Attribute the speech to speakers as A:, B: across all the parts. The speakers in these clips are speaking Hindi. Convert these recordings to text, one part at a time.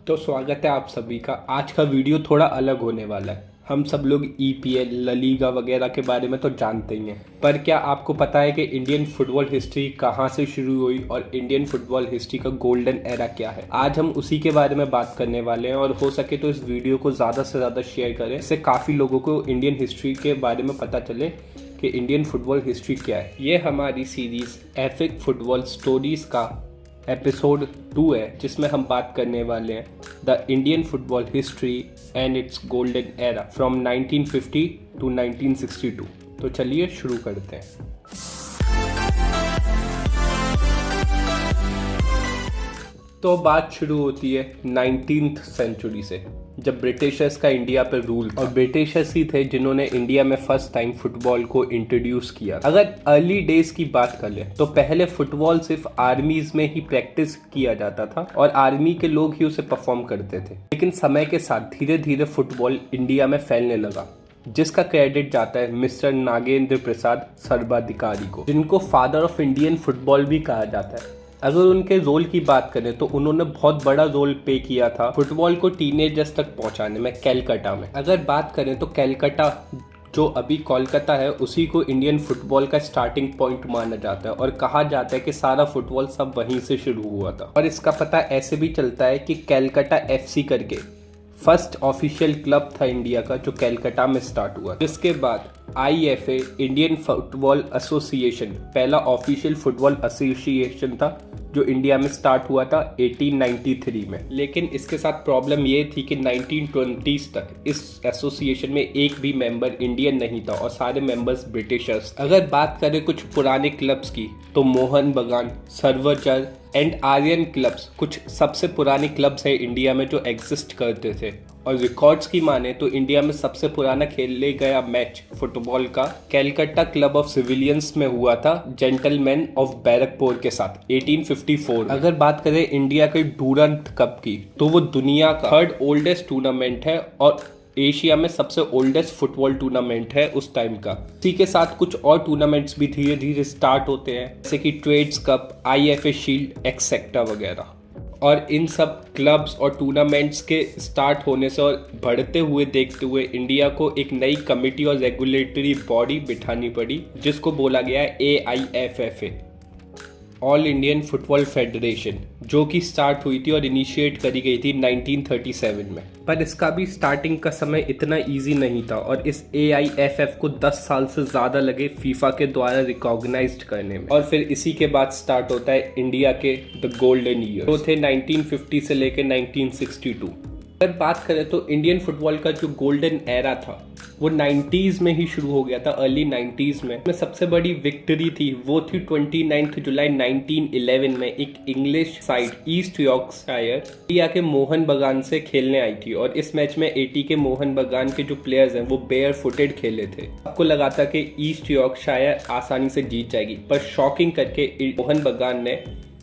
A: तो स्वागत है आप सभी का। आज का वीडियो थोड़ा अलग होने वाला है। हम सब लोग ईपीएल, ला लीगा वगैरह के बारे में तो जानते ही हैं, पर क्या आपको पता है कि इंडियन फुटबॉल हिस्ट्री कहाँ से शुरू हुई और इंडियन फुटबॉल हिस्ट्री का गोल्डन एरा क्या है? आज हम उसी के बारे में बात करने वाले हैं और हो सके तो इस वीडियो को ज़्यादा से ज़्यादा शेयर करें, इससे काफ़ी लोगों को इंडियन हिस्ट्री के बारे में पता चले कि इंडियन फुटबॉल हिस्ट्री क्या है। ये हमारी सीरीज़ एपिक फुटबॉल स्टोरीज़ का एपिसोड 2 है, जिसमें हम बात करने वाले हैं the Indian football history and its golden era from 1950 to 1962। तो चलिए शुरू करते हैं। तो बात शुरू होती है 19th सेंचुरी से, जब ब्रिटिशर्स का इंडिया पर रूल और ब्रिटिशर्स ही थे जिन्होंने इंडिया में फर्स्ट टाइम फुटबॉल को इंट्रोड्यूस किया। अगर अर्ली डेज की बात कर लें तो पहले फुटबॉल सिर्फ आर्मीज में ही प्रैक्टिस किया जाता था और आर्मी के लोग ही उसे परफॉर्म करते थे, लेकिन समय के साथ धीरे धीरे फुटबॉल इंडिया में फैलने लगा, जिसका क्रेडिट जाता है मिस्टर नागेंद्र प्रसाद सर्वाधिकारी को, जिनको फादर ऑफ इंडियन फुटबॉल भी कहा जाता है। अगर उनके रोल की बात करें तो उन्होंने बहुत बड़ा रोल प्ले किया था फुटबॉल को टीनेजर्स तक पहुंचाने में कैलकाटा में। अगर बात करें तो कैलकाटा जो अभी कोलकाता है उसी को इंडियन फुटबॉल का स्टार्टिंग पॉइंट माना जाता है और कहा जाता है कि सारा फुटबॉल सब वहीं से शुरू हुआ था। और इसका पता ऐसे भी चलता है कि कैलकाटा एफसी करके फर्स्ट ऑफिशियल क्लब था इंडिया का जो कैलकाटा में स्टार्ट हुआ, जिसके बाद आईएफए इंडियन फुटबॉल एसोसिएशन पहला ऑफिशियल फुटबॉल एसोसिएशन था जो इंडिया में स्टार्ट हुआ था 1893 में। लेकिन इसके साथ प्रॉब्लम ये थी कि 1920s तक इस एसोसिएशन में एक भी मेंबर इंडियन नहीं था और सारे मेंबर्स ब्रिटिशर्स। अगर बात करें कुछ पुराने क्लब्स की तो मोहन बगान, सर्वचर एंड आर्यन क्लब्स कुछ सबसे पुराने क्लब्स हैं इंडिया में जो एग्जिस्ट करते थे। और रिकॉर्ड्स की माने तो इंडिया में सबसे पुराना खेले गया मैच फुटबॉल का कैलकाटा क्लब ऑफ सिविलियंस में हुआ था जेंटलमैन ऑफ बैरकपुर के साथ 1854। अगर बात करें इंडिया के डूरंत कप की तो वो दुनिया का 3rd ओल्डेस्ट टूर्नामेंट है और एशिया में सबसे ओल्डेस्ट फुटबॉल टूर्नामेंट है उस टाइम का। इसी के साथ कुछ और टूर्नामेंट्स भी धीरे धीरे स्टार्ट होते हैं, जैसे कि Trades Cup, IFA Shield etcetera वगैरह। और इन सब क्लब्स और टूर्नामेंट्स के स्टार्ट होने से और बढ़ते हुए देखते हुए इंडिया को एक नई कमिटी और रेगुलेटरी बॉडी बिठानी पड़ी, जिसको बोला गया है AIFFA, all Indian football federation, जो कि स्टार्ट हुई थी और इनिशिएट करी गई थी 1937 में। पर इसका भी स्टार्टिंग का समय इतना इजी नहीं था और इस AIFF को 10 साल से ज़्यादा लगे फीफा के द्वारा रिकॉग्नाइज्ड करने में। और फिर इसी के बाद स्टार्ट होता है इंडिया के द गोल्डन ईयर, जो थे 1950 से लेकर 1962। अगर बात करें तो इंडियन फुटबॉल का जो गोल्डन एरा था वो 90s में ही शुरू हो गया था, अर्ली 90s में। सबसे बड़ी विक्ट्री थी वो थी 29 जुलाई 1911 में एक English side east Yorkshire India के मोहन बगान से खेलने आई थी और इस मैच में 80 के मोहन बगान के जो प्लेयर्स हैं वो बेयर फुटेड खेले थे। आपको लगा था कि ईस्ट यॉर्कशायर आसानी से जीत जाएगी, पर शॉकिंग करके मोहन बगान ने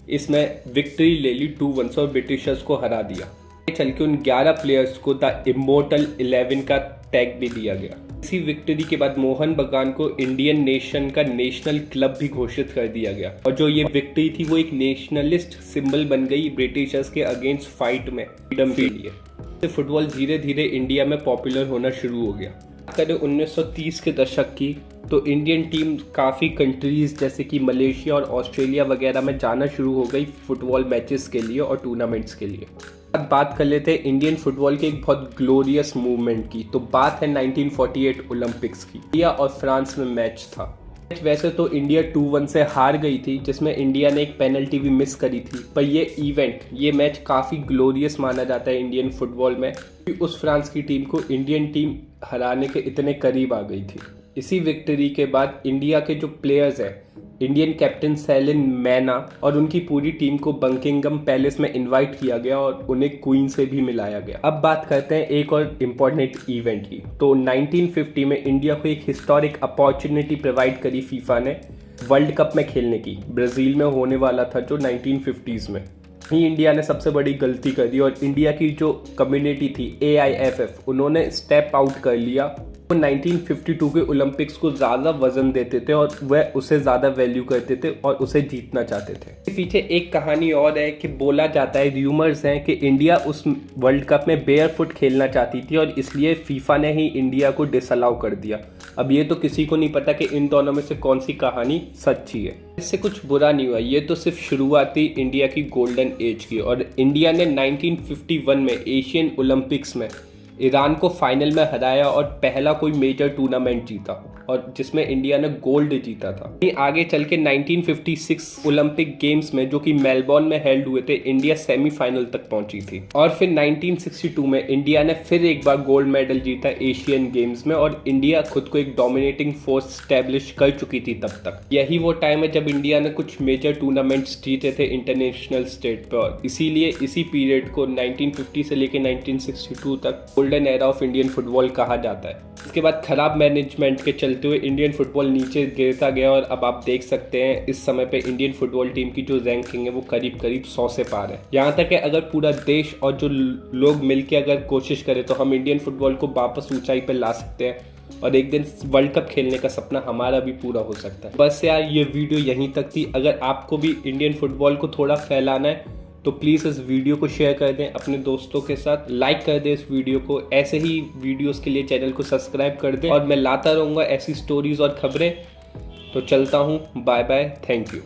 A: इसमें विक्ट्री ले ली 2-1 और ब्रिटिशर्स को हरा दिया। चल के उन 11 प्लेयर्स को द इमोर्टल 11 का टैग भी दिया गया। इसी विक्ट्री के बाद मोहन बगान को इंडियन नेशन का नेशनल क्लब भी घोषित कर दिया गया और जो ये विक्ट्री थी वो एक नेशनलिस्ट सिंबल बन गई ब्रिटिशर्स के अगेंस्ट फाइट में फ्रीडम के लिए। फुटबॉल धीरे धीरे इंडिया में पॉपुलर होना शुरू हो गया। करें 1930 के दशक की तो इंडियन टीम काफ़ी कंट्रीज जैसे कि मलेशिया और ऑस्ट्रेलिया वगैरह में जाना शुरू हो गई फुटबॉल मैचेस के लिए और टूर्नामेंट्स के लिए। अब बात कर लेते हैं इंडियन फुटबॉल के एक बहुत ग्लोरियस मूवमेंट की, तो बात है 1948 ओलंपिक्स की। इंडिया और फ्रांस में मैच था। वैसे तो इंडिया 2-1 से हार गई थी, जिसमें इंडिया ने एक पेनल्टी भी मिस करी थी, पर ये मैच काफ़ी ग्लोरियस माना जाता है इंडियन फुटबॉल में, क्योंकि उस फ्रांस की टीम को इंडियन टीम हराने के इतने करीब आ गई थी। इसी विक्ट्री के बाद इंडिया के जो प्लेयर्स हैं, इंडियन कैप्टन सेलिन मैना और उनकी पूरी टीम को बकिंघम पैलेस में इनवाइट किया गया और उन्हें क्वीन से भी मिलाया गया। अब बात करते हैं एक और इम्पोर्टेंट इवेंट की। तो 1950 में इंडिया को एक हिस्टोरिक अपॉर्चुनिटी प्रोवाइड करी फीफा ने वर्ल्ड कप में खेलने की, ब्राज़ील में होने वाला था जो 1950s में। ही इंडिया ने सबसे बड़ी गलती कर दी और इंडिया की जो कम्युनिटी थी AIFF, उन्होंने स्टेप आउट कर लिया वो 1952 के ओलंपिक्स को ज़्यादा वजन देते थे और वह उसे ज़्यादा वैल्यू करते थे और उसे जीतना चाहते थे। इसके पीछे एक कहानी और है कि बोला जाता है, र्यूमर्स हैं कि इंडिया उस वर्ल्ड कप में बेयर फुट खेलना चाहती थी और इसलिए फीफा ने ही इंडिया को डिसअलाउ कर दिया। अब ये तो किसी को नहीं पता कि इन दोनों में से कौन सी कहानी सच्ची है। इससे कुछ बुरा नहीं हुआ, ये तो सिर्फ शुरुआत थी इंडिया की गोल्डन एज की। और इंडिया ने 1951 में एशियन ओलंपिक्स में ईरान को फाइनल में हराया और पहला कोई मेजर टूर्नामेंट जीता और जिसमें इंडिया ने गोल्ड जीता था। आगे चल के 1956 ओलंपिक गेम्स में, जो कि मेलबोर्न में हेल्ड हुए थे, इंडिया सेमीफाइनल तक पहुंची थी। और फिर 1962 में इंडिया ने फिर एक बार गोल्ड मेडल जीता एशियन गेम्स में और इंडिया खुद को एक डोमिनेटिंग फोर्स स्टैब्लिश कर चुकी थी तब तक। यही वो टाइम है जब इंडिया ने कुछ मेजर टूर्नामेंट्स जीते थे इंटरनेशनल स्टेट पर और इसीलिए इसी पीरियड को 1950 से लेकर 1962 तक golden era of Indian football कहा जाता है। इसके बाद खराब मैनेजमेंट के चलते हुए इंडियन फुटबॉल नीचे गिरता गया और अब आप देख सकते हैं इस समय पे इंडियन फुटबॉल टीम की जो रैंकिंग है वो करीब करीब 100 से पार है। यहाँ तक है अगर पूरा देश और जो लोग मिलके अगर कोशिश करें तो हम इंडियन फुटबॉल को वापस ऊंचाई पर ला सकते हैं और एक दिन वर्ल्ड कप खेलने का सपना हमारा भी पूरा हो सकता है। बस यार ये वीडियो यहीं तक थी। अगर आपको भी इंडियन फुटबॉल को थोड़ा फैलाना है तो प्लीज़ इस वीडियो को शेयर कर दें अपने दोस्तों के साथ, लाइक कर दें इस वीडियो को। ऐसे ही वीडियोस के लिए चैनल को सब्सक्राइब कर दें और मैं लाता रहूँगा ऐसी स्टोरीज और खबरें। तो चलता हूँ, बाय बाय, थैंक यू।